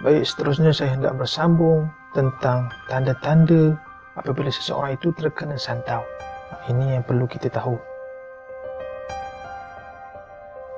Baik, seterusnya saya hendak bersambung tentang tanda-tanda apabila seseorang itu terkena santau. Ini yang perlu kita tahu.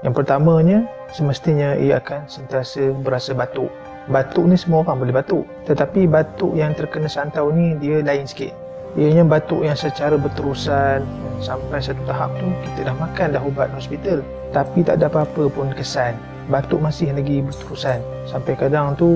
Yang pertamanya, semestinya ia akan sentiasa berasa batuk. Batuk ni semua orang boleh batuk, tetapi batuk yang terkena santau ni dia lain sikit. Ianya batuk yang secara berterusan sampai satu tahap tu kita dah makan dah ubat hospital, tapi tak ada apa-apa pun kesan. Batuk masih lagi berterusan. Sampai kadang tu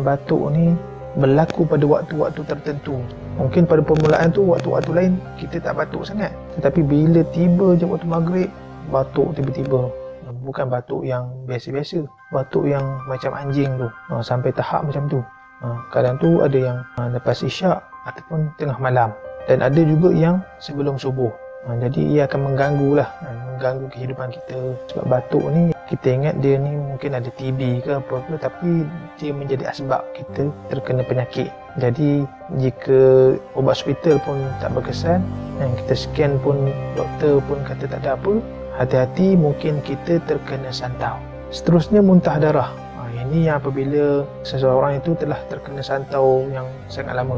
batuk ni berlaku pada waktu-waktu tertentu. Mungkin pada permulaan tu waktu-waktu lain kita tak batuk sangat, tetapi bila tiba je waktu maghrib, batuk tiba-tiba. Bukan batuk yang biasa-biasa, batuk yang macam anjing tu, sampai tahap macam tu. Kadang tu ada yang lepas isyak ataupun tengah malam, dan ada juga yang sebelum subuh. Jadi ia akan mengganggu kehidupan kita. Sebab batuk ni kita ingat dia ni mungkin ada TB ke apa ke, tapi dia menjadi asbab kita terkena penyakit. Jadi jika ubat hospital pun tak berkesan dan kita scan pun doktor pun kata tak ada apa, hati-hati, mungkin kita terkena santau. Seterusnya, muntah darah. Ini yang apabila seseorang itu telah terkena santau yang sangat lama.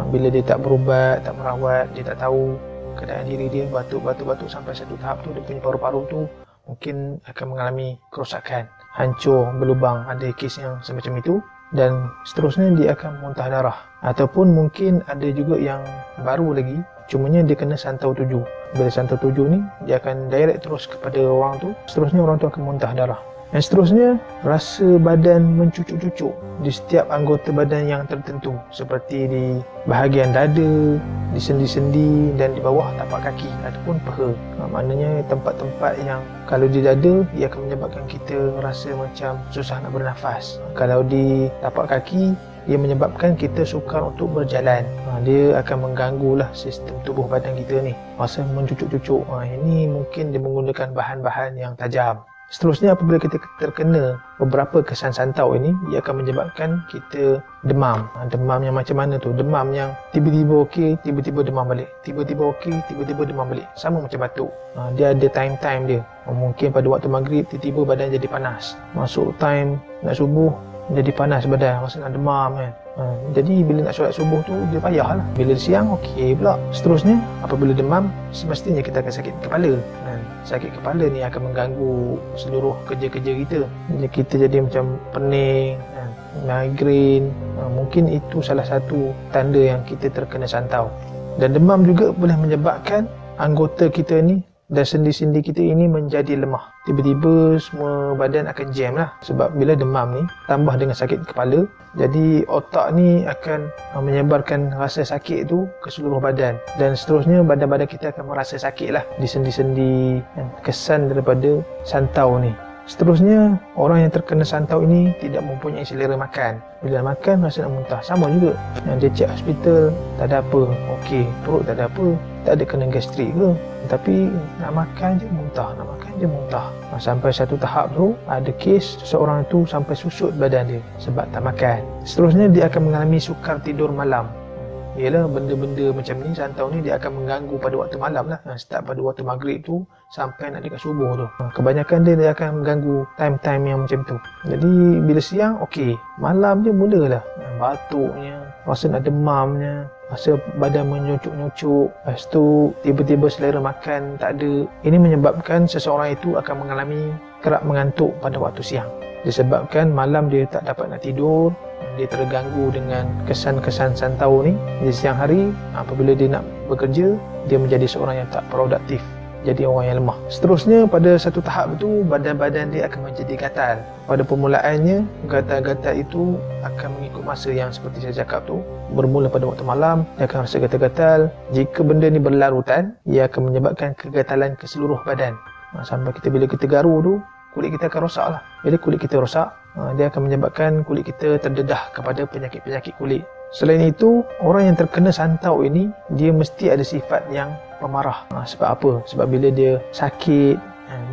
Bila dia tak berubat, tak merawat, dia tak tahu keadaan diri dia, batuk sampai satu tahap tu dia punya paru-paru tu mungkin akan mengalami kerosakan, hancur, berlubang. Ada kes yang semacam itu. Dan seterusnya dia akan muntah darah. Ataupun mungkin ada juga yang baru lagi, cumanya dia kena santau 7. Bila santau 7 ni, dia akan direct terus kepada orang tu. Seterusnya orang tu akan muntah darah. Dan seterusnya, rasa badan mencucuk-cucuk di setiap anggota badan yang tertentu, seperti di bahagian dada, di sendi-sendi dan di bawah tapak kaki ataupun peha. Maknanya tempat-tempat yang kalau di dada, ia akan menyebabkan kita rasa macam susah nak bernafas. Kalau di tapak kaki, ia menyebabkan kita sukar untuk berjalan. Dia akan mengganggulah sistem tubuh badan kita ni. Rasa mencucuk-cucuk. Ini mungkin dia menggunakan bahan-bahan yang tajam. Seterusnya, apabila kita terkena beberapa kesan santau ini, ia akan menyebabkan kita demam. Demam yang macam mana tu? Demam yang tiba-tiba okey, tiba-tiba demam balik. Tiba-tiba okey, tiba-tiba demam balik. Sama macam batuk. Dia ada time-time dia. Mungkin pada waktu maghrib, tiba-tiba badan jadi panas. Masuk time nak subuh, jadi panas badan, rasa nak demam kan. Jadi bila nak solat subuh tu dia payahlah. Bila siang okey pula. Seterusnya, apabila demam, semestinya kita akan sakit kepala. Sakit kepala ni akan mengganggu seluruh kerja-kerja kita. Jadi kita jadi macam pening, migrain. Mungkin itu salah satu tanda yang kita terkena santau. Dan demam juga boleh menyebabkan anggota kita ni dan sendi-sendi kita ini menjadi lemah. Tiba-tiba semua badan akan jam lah. Sebab bila demam ni tambah dengan sakit kepala, jadi otak ni akan menyebarkan rasa sakit tu ke seluruh badan. Dan seterusnya badan-badan kita akan merasa sakit lah di sendi-sendi, kesan daripada santau ni. Seterusnya, orang yang terkena santau ini tidak mempunyai selera makan. Bila makan rasa nak muntah. Sama juga. Dia cek hospital, tak ada apa. Okey, perut tak ada apa. Tak ada kena gastrik ke. Tapi nak makan je muntah, nak makan je muntah. Sampai satu tahap tu, ada kes seseorang itu sampai susut badan dia sebab tak makan. Seterusnya, dia akan mengalami sukar tidur malam. Ialah benda-benda macam ni, santau ni dia akan mengganggu pada waktu malam lah. Start pada waktu maghrib tu sampai nak dekat subuh tu. Kebanyakan dia akan mengganggu time-time yang macam tu. Jadi bila siang okey, malam je mulalah batuknya, rasa nak demamnya, rasa badan menyucuk-nyucuk. Lepas tu tiba-tiba selera makan tak ada. Ini menyebabkan seseorang itu akan mengalami kerap mengantuk pada waktu siang. Disebabkan malam dia tak dapat nak tidur, dia terganggu dengan kesan-kesan santau ni. Di siang hari, apabila dia nak bekerja, dia menjadi seorang yang tak produktif, jadi orang yang lemah. Seterusnya, pada satu tahap itu, badan-badan dia akan menjadi gatal. Pada permulaannya, gatal-gatal itu akan mengikut masa yang seperti saya cakap tu. Bermula pada waktu malam, dia akan rasa gatal-gatal. Jika benda ni berlarutan, ia akan menyebabkan kegatalan ke seluruh badan. Sampai bila kita garu tu, kulit kita akan rosak lah. Bila kulit kita rosak, dia akan menyebabkan kulit kita terdedah kepada penyakit-penyakit kulit. Selain itu, orang yang terkena santau ini, dia mesti ada sifat yang pemarah. Sebab apa? Sebab bila dia sakit,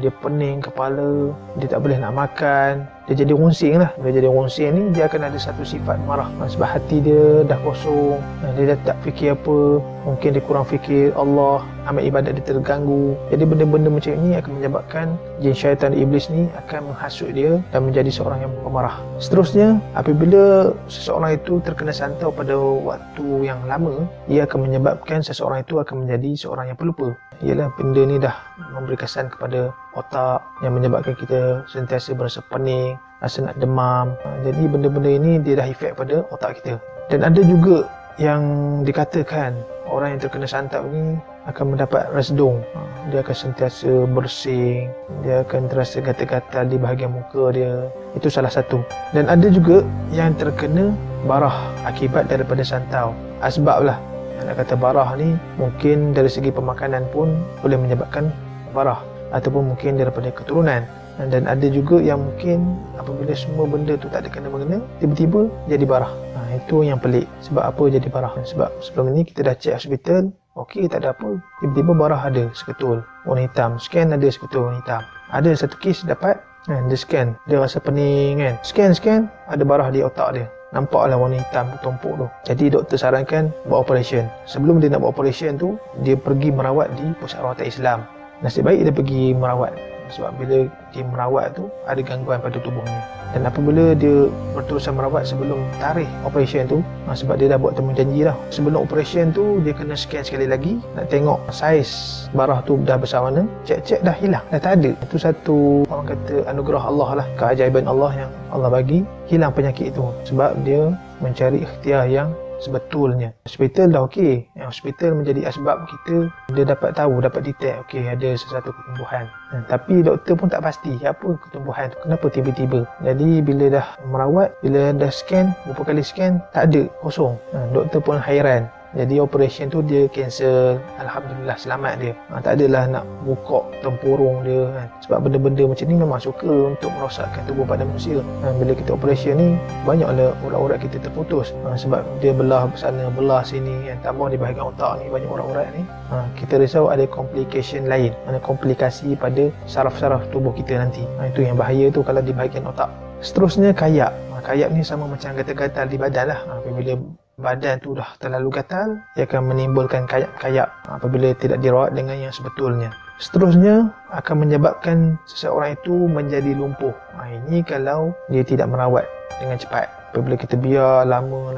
dia pening kepala, dia tak boleh nak makan, dia jadi runsing lah. Bila jadi runsing ni, dia akan ada satu sifat marah. Sebab hati dia dah kosong, dia dah tak fikir apa. mungkin dia kurang fikir Allah, amal ibadat dia terganggu. Jadi benda-benda macam ini akan menyebabkan jin syaitan iblis ni akan menghasut dia dan menjadi seorang yang pemarah. Seterusnya, apabila seseorang itu terkena santau pada waktu yang lama, ia akan menyebabkan seseorang itu akan menjadi seorang yang pelupa. Ialah benda ni dah memberi kesan kepada otak yang menyebabkan kita sentiasa berasa pening, rasa nak demam. Jadi benda-benda ini dia dah efek pada otak kita. Dan ada juga yang dikatakan orang yang terkena santau ni akan mendapat resdung. Dia akan sentiasa bersing, dia akan terasa gatal-gatal di bahagian muka dia. Itu salah satu. Dan ada juga yang terkena barah akibat daripada santau. Asbab lah. Nak kata barah ni mungkin dari segi pemakanan pun boleh menyebabkan barah, ataupun mungkin daripada keturunan. Dan ada juga yang mungkin apabila semua benda tu tak ada kena-mengena, tiba-tiba jadi barah. Itu yang pelik. Sebab apa jadi barah? Sebab sebelum ni kita dah cek hospital, okey, tak ada apa. Tiba-tiba barah ada seketul warna hitam, scan ada seketul warna hitam. Ada satu kes dapat, dia scan, dia rasa pening kan, scan ada barah di otak dia, nampaklah warna hitam tumpuk tu. Jadi doktor sarankan buat operation. Sebelum dia nak buat operation tu, dia pergi merawat di pusat rawatan Islam. Nasib baik dia pergi merawat, sebab bila dia merawat tu ada gangguan pada tubuhnya. Dan apabila dia berterusan merawat sebelum tarikh operation tu, sebab dia dah buat temujanji dah, sebelum operation tu dia kena scan sekali lagi, nak tengok saiz barah tu dah besar mana. Cek-cek dah hilang, dah tak ada. Itu satu, orang kata, anugerah Allah lah, keajaiban Allah yang Allah bagi, hilang penyakit tu sebab dia mencari ikhtiar yang sebetulnya. Hospital dah okey, hospital menjadi asbab kita, dia dapat tahu, dapat detect okey ada sesuatu ketumbuhan. Tapi doktor pun tak pasti apa ketumbuhan tu, kenapa tiba-tiba. Jadi bila dah merawat, bila dah scan, beberapa kali scan, tak ada, kosong. Doktor pun hairan. Jadi operation tu dia cancel. Alhamdulillah selamat dia. Tak adalah nak buka tempurung dia kan. Sebab benda-benda macam ni memang suka untuk merosakkan tubuh pada manusia. Bila kita operation ni, banyaklah urat-urat kita terputus. Sebab dia belah sana, belah sini kan. Tambah di bahagian otak ni banyak urat-urat ni. Kita risau ada complication lain, ada komplikasi pada saraf-saraf tubuh kita nanti. Itu yang bahaya tu kalau di bahagian otak. Seterusnya kayak. Kayak ni sama macam gatal-gatal di badan lah. Apabila badan tu dah terlalu gatal, ia akan menimbulkan kayak-kayak apabila tidak dirawat dengan yang sebetulnya. Seterusnya akan menyebabkan seseorang itu menjadi lumpuh. Ini kalau dia tidak merawat dengan cepat. Apabila kita biar lama,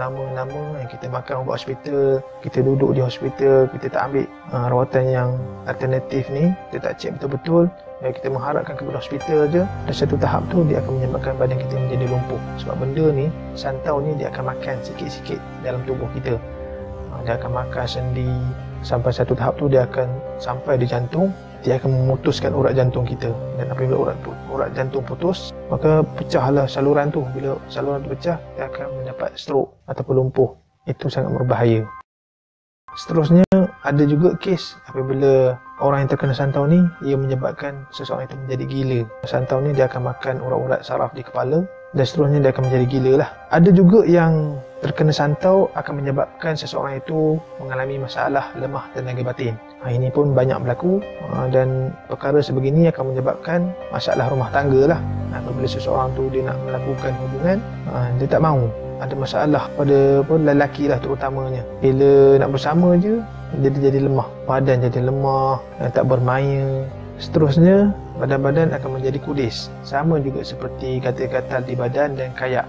kita makan ubat hospital, kita duduk di hospital, kita tak ambil rawatan yang alternatif ni, kita tak cek betul-betul, kita mengharapkan kepada hospital je, dan satu tahap tu dia akan menyebabkan badan kita menjadi lumpuh. Sebab benda ni, santau ni dia akan makan sikit-sikit dalam tubuh kita. Dia akan makan sendi, sampai satu tahap tu dia akan sampai di jantung, dia akan memutuskan urat jantung kita. Dan apabila urat jantung putus, maka pecahlah saluran tu. Bila saluran tu pecah, dia akan mendapat stroke ataupun lumpuh. Itu sangat berbahaya. Seterusnya, ada juga kes apabila orang yang terkena santau ni, ia menyebabkan seseorang itu menjadi gila. Santau ni dia akan makan urat-urat saraf di kepala, dan seterusnya dia akan menjadi gila lah. Ada juga yang terkena santau akan menyebabkan seseorang itu mengalami masalah lemah tenaga batin. Ini pun banyak berlaku, dan perkara sebegini akan menyebabkan masalah rumah tangga lah. Apabila seseorang tu dia nak melakukan hubungan, dia tak mahu. Ada masalah pada lelaki lah terutamanya. Bila nak bersama je, dia jadi lemah. Badan jadi lemah, tak bermaya. Seterusnya, badan-badan akan menjadi kudis. Sama juga seperti gatal-gatal di badan dan kayak.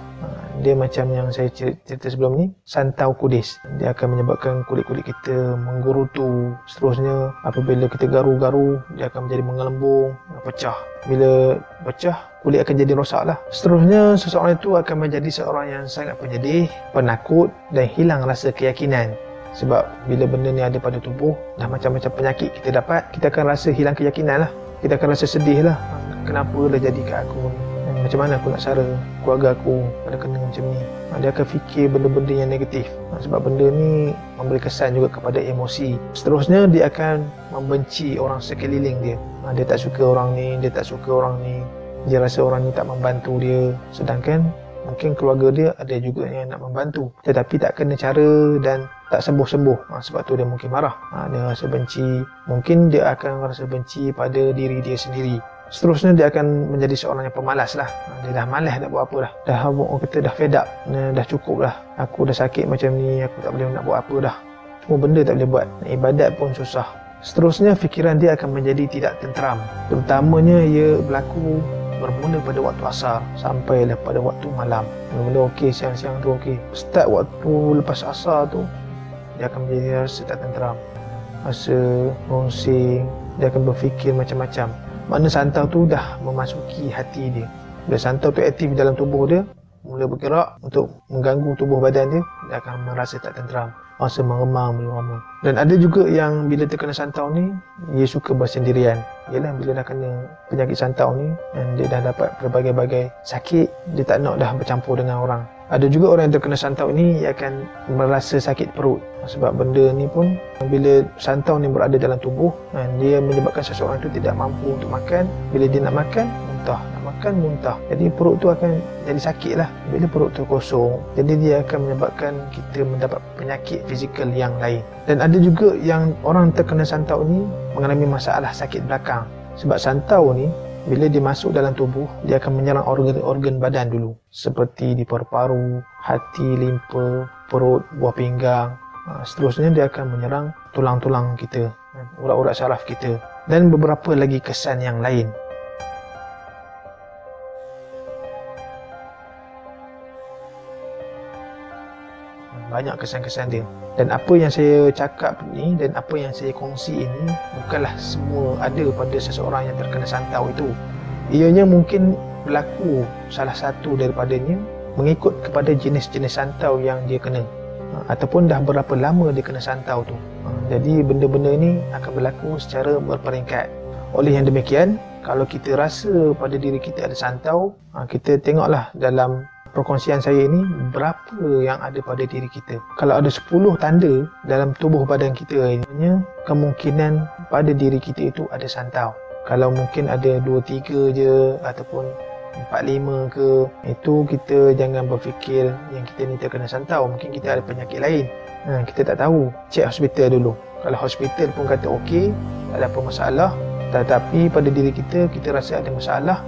Dia macam yang saya cerita sebelum ni, santau kudis. Dia akan menyebabkan kulit-kulit kita menggerutu. Seterusnya, apabila kita garu-garu, dia akan menjadi mengelembung, pecah. Bila pecah, kulit akan jadi rosak lah. Seterusnya, seseorang itu akan menjadi seorang yang sangat penyedih, penakut dan hilang rasa keyakinan. Sebab bila benda ni ada pada tubuh, dah macam-macam penyakit kita dapat, kita akan rasa hilang keyakinan lah. Kita akan rasa sedih lah. Kenapa dah jadi kat aku ni? Macam mana aku nak sara keluarga aku pada kena macam ni? Dia akan fikir benda-benda yang negatif. Sebab benda ni memberi kesan juga kepada emosi. Seterusnya, dia akan membenci orang sekeliling dia. Dia tak suka orang ni, dia tak suka orang ni. Dia rasa orang ni tak membantu dia. Sedangkan mungkin keluarga dia ada juga yang nak membantu, tetapi tak kena cara dan tak sembuh-sembuh. Sebab tu dia mungkin marah. Dia rasa benci. Mungkin dia akan rasa benci pada diri dia sendiri. Seterusnya, dia akan menjadi seorang yang pemalas lah. Dia dah malas nak buat apa dah. Orang kata dah fed up, dah cukup lah. Aku dah sakit macam ni, aku tak boleh nak buat apa dah. semua benda tak boleh buat, nak ibadat pun susah. Seterusnya fikiran dia akan menjadi tidak tenteram. Terutamanya ia berlaku bermula pada waktu asar sampailah pada waktu malam. Mula-mula okey, siang-siang tu okey. Start waktu lepas asar tu dia akan menjadi rasa tak tenteram, rasa rungsing, dia akan berfikir macam-macam. Makna santau tu dah memasuki hati dia. Bila santau tu aktif dalam tubuh dia, mula bergerak untuk mengganggu tubuh badan dia, dia akan merasa tak tenteram, rasa meremang lama. Dan ada juga yang bila terkena santau ni, dia suka bersendirian. Ialah bila dah kena penyakit santau ni dan dia dah dapat berbagai-bagai sakit, dia tak nak dah bercampur dengan orang. Ada juga orang yang terkena santau ni, ia akan merasa sakit perut. Sebab benda ni pun bila santau ni berada dalam tubuh, dan dia menyebabkan seseorang itu tidak mampu untuk makan. Bila dia nak makan, muntah. Nak makan, muntah. Jadi perut tu akan jadi sakit lah. Bila perut tu kosong, jadi dia akan menyebabkan kita mendapat penyakit fizikal yang lain. Dan ada juga yang orang terkena santau ni mengalami masalah sakit belakang. Sebab santau ni bila dia masuk dalam tubuh, dia akan menyerang organ-organ badan dulu, seperti di paru-paru, hati, limpa, perut, buah pinggang. Seterusnya dia akan menyerang tulang-tulang kita, urat-urat saraf kita, dan beberapa lagi kesan yang lain. Banyak kesan-kesan dia. Dan apa yang saya cakap ni dan apa yang saya kongsi ini bukanlah semua ada pada seseorang yang terkena santau itu. Ianya mungkin berlaku salah satu daripadanya mengikut kepada jenis-jenis santau yang dia kena, ataupun dah berapa lama dia kena santau tu. Jadi benda-benda ni akan berlaku secara berperingkat. Oleh yang demikian, kalau kita rasa pada diri kita ada santau, kita tengoklah dalam perkongsian saya ini berapa yang ada pada diri kita. Kalau ada 10 tanda dalam tubuh badan kita ini, kemungkinan pada diri kita itu ada santau. Kalau mungkin ada 2-3 je ataupun 4-5 ke, itu kita jangan berfikir yang kita ni terkena santau. Mungkin kita ada penyakit lain, kita tak tahu. Cek hospital dulu. Kalau hospital pun kata okey, tak ada apa masalah, tetapi pada diri kita, kita rasa ada masalah,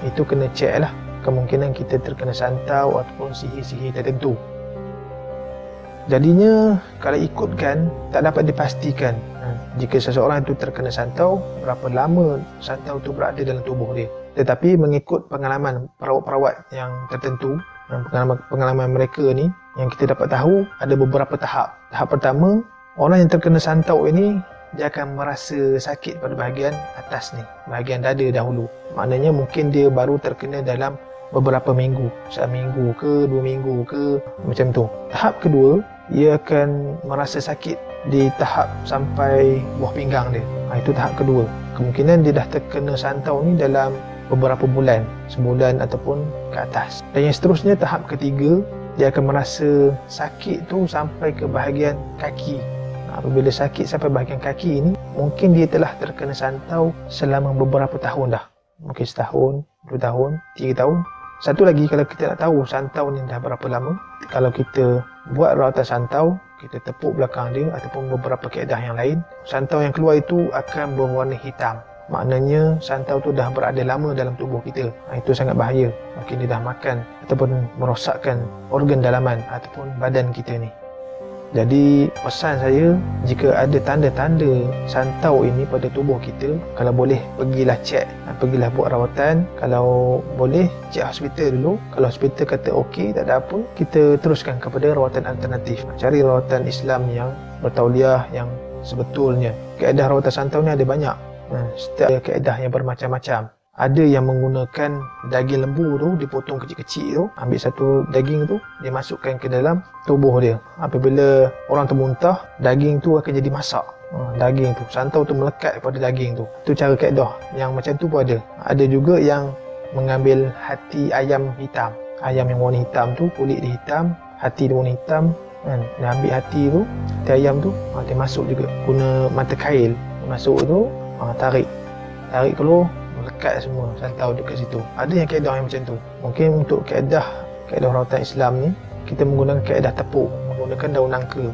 itu kena cek lah. Kemungkinan kita terkena santau ataupun sihir-sihir tertentu. Jadinya kalau ikutkan, tak dapat dipastikan jika seseorang itu terkena santau, berapa lama santau itu berada dalam tubuh dia. Tetapi mengikut pengalaman perawat-perawat yang tertentu, pengalaman mereka ni, yang kita dapat tahu ada beberapa tahap. Tahap pertama, orang yang terkena santau ini dia akan merasa sakit pada bahagian atas ni, bahagian dada dahulu. Maknanya mungkin dia baru terkena dalam beberapa minggu, 1 minggu ke 2 minggu ke, macam tu. Tahap kedua, ia akan merasa sakit di tahap sampai buah pinggang dia. Itu tahap kedua. Kemungkinan dia dah terkena santau ni dalam beberapa bulan, sebulan ataupun ke atas. Dan yang seterusnya, tahap ketiga, dia akan merasa sakit tu sampai ke bahagian kaki. Apabila sakit sampai bahagian kaki ini, mungkin dia telah terkena santau selama beberapa tahun dah. Mungkin 1 tahun, 2 tahun, 3 tahun. Satu lagi, kalau kita nak tahu santau ni dah berapa lama, kalau kita buat rawatan santau, kita tepuk belakang dia ataupun beberapa kaedah yang lain, santau yang keluar itu akan berwarna hitam. Maknanya santau tu dah berada lama dalam tubuh kita. Itu sangat bahaya. Mungkin dia dah makan ataupun merosakkan organ dalaman ataupun badan kita ni. Jadi pesan saya, jika ada tanda-tanda santau ini pada tubuh kita, kalau boleh pergilah cek, pergilah buat rawatan. Kalau boleh cek hospital dulu. Kalau hospital kata okey, tak ada apa, kita teruskan kepada rawatan alternatif. Cari rawatan Islam yang bertauliah, yang sebetulnya. Kaedah rawatan santau ni ada banyak. Setiap kaedah yang bermacam-macam. Ada yang menggunakan daging lembu tu, dipotong kecil-kecil tu, ambil satu daging tu, dia masukkan ke dalam tubuh dia. Apabila orang tu muntah, daging tu akan jadi masak. Daging tu, santau tu melekat pada daging tu. Itu cara kaedah yang macam tu pun ada. Ada juga yang mengambil hati ayam hitam. Ayam yang warna hitam tu, kulit dia hitam, hati dia warna hitam. Dia ambil hati tu, hati ayam tu, dia masuk juga. Guna mata kail, masuk tu, tarik keluar, melekat semua santau dekat situ. Ada yang kaedah yang macam tu. Mungkin untuk kaedah rawatan Islam ni, kita menggunakan kaedah tepuk, menggunakan daun nangka.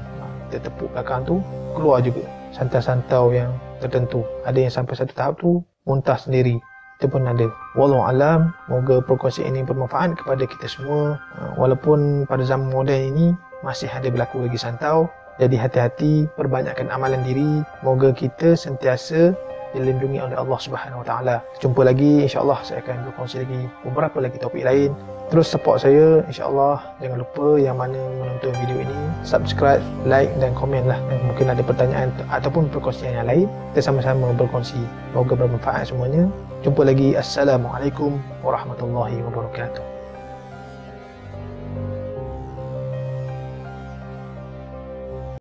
Kita tepuk belakang tu, keluar juga santau-santau yang tertentu. Ada yang sampai satu tahap tu muntah sendiri. Itu pun ada. Wallahu alam, moga perkongsian ini bermanfaat kepada kita semua. Walaupun pada zaman moden ini masih ada berlaku lagi santau, Jadi hati-hati, perbanyakkan amalan diri. Moga kita sentiasa dilindungi oleh Allah Subhanahu Wa Taala. Jumpa lagi, insya-Allah saya akan berkongsi lagi beberapa lagi topik lain. Terus support saya, insya-Allah. Jangan lupa yang mana menonton video ini subscribe, like dan komen lah. Mungkin ada pertanyaan ataupun perkongsian yang lain, kita sama-sama berkongsi. Semoga bermanfaat semuanya. Jumpa lagi. Assalamualaikum warahmatullahi wabarakatuh.